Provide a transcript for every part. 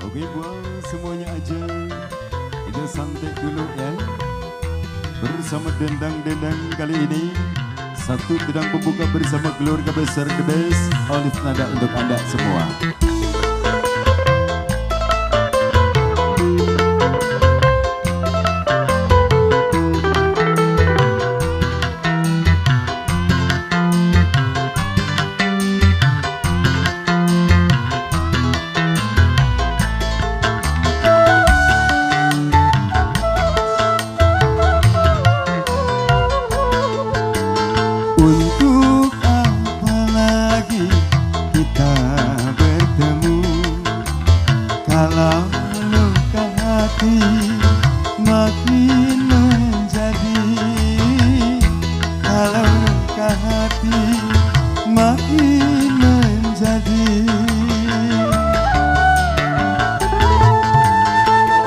Oke buat semuanya aja, kita santai dulu ya. Bersama dendang-dendang kali ini, satu dendang pembuka bersama keluarga besar The Best, Olive Nada untuk Anda semua. Untuk apa lagi kita bertemu, kalau luka hati makin menjadi, kalau luka hati makin menjadi.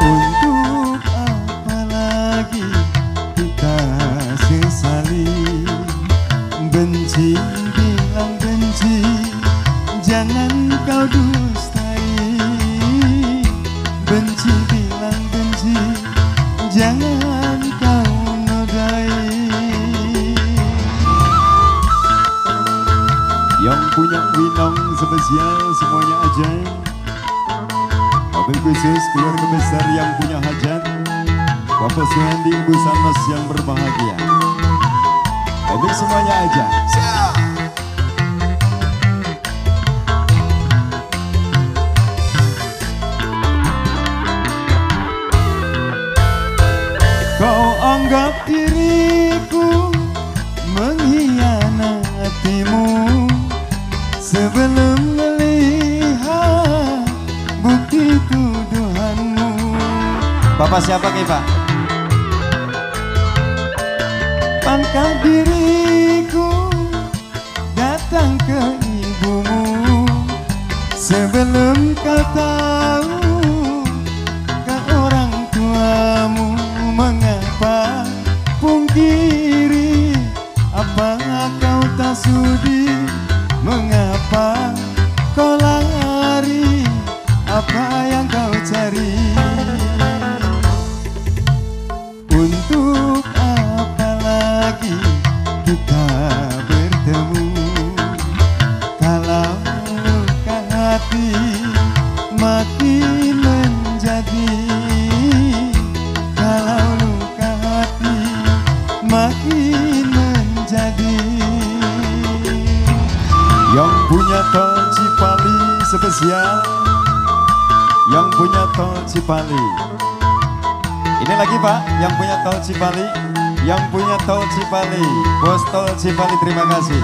Untuk apa lagi kita sesali, benci bilang benci, jangan kau dustai. Benci bilang benci, jangan kau nodai. Yang punya winong spesial semuanya aja. Mobil khusus keluarga besar yang punya hajat, Bapak Suhandi, Ibu Sanos yang berbahagia. Untuk semuanya aja. Kau anggap diriku mengkhianatimu, sebelum melihat bukti tuduhanmu. Bapak siapa Ki Pak? Pankah diriku datang ke ibumu, sebelum kau tahu ke orang tuamu. Mengapa pungkiri, apa kau tak sudi? Mengapa kau lari, apa yang kau cari? Untuk apa lagi kita bertemu, kalau luka hati makin menjadi, kalau luka hati makin menjadi. Yang punya tol Cipali spesial, yang punya tol Cipali. Ini lagi Pak, yang punya tol Cipali, yang punya tol Cipali, bos tol Cipali, terima kasih.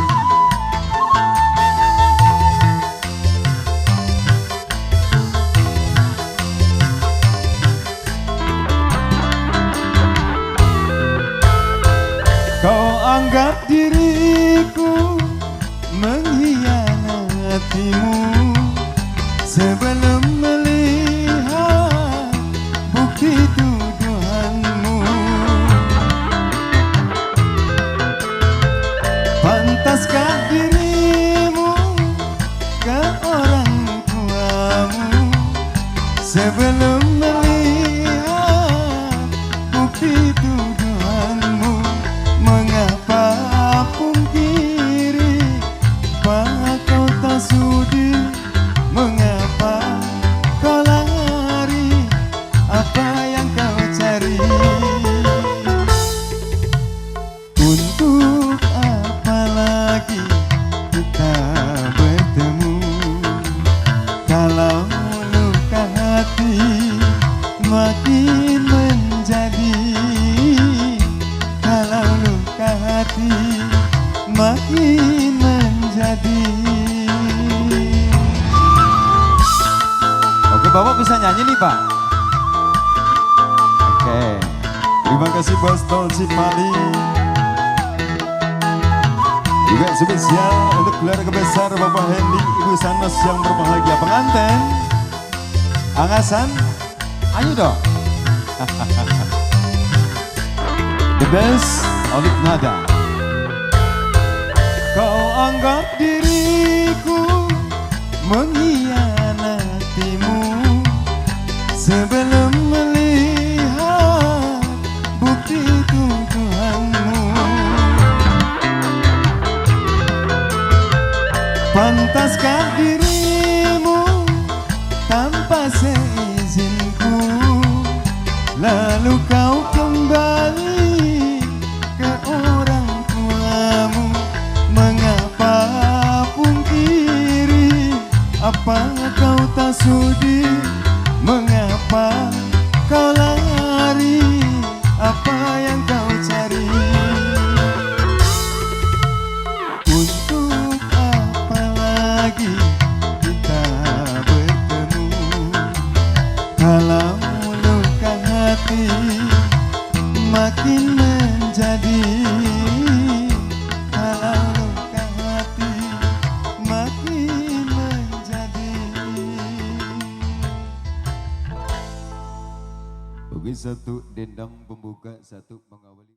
Kau anggap diriku mengkhianatimu, sebelum melihat bukti tuduhanmu. Pantaskah dirimu ke orang tuamu, sebelum melihat bukti tuduhanmu? Mengapa pungkiri, apa kau tak sudi? Mengapa kau lari, apa yang kau cari? Untuk apa lagi kita bertemu, kalau luka hati makin menjadi, kalau luka hati makin menjadi. Oke Bapak bisa nyanyi nih Pak. Oke, terima kasih bos tol Cipali. Juga spesial untuk keluarga besar Bapak Hendy, Ibu Sanos yang berbahagia. Pengantin Angasan, ayo dong. The Best, Olive Nada. Kau anggap diriku mengkhianatimu, melepaskan dirimu tanpa seizinku, lalu kau kembali ke orang tuamu. Mengapa pungkiri? Apa kau tak sudi? Mengapa kau lari? Apa yang kau cari? Untuk apa lagi kita bertemu kalau luka hati makin menjadi? Kalau luka hati makin menjadi. Oke, satu dendam pembuka, satu mengawali.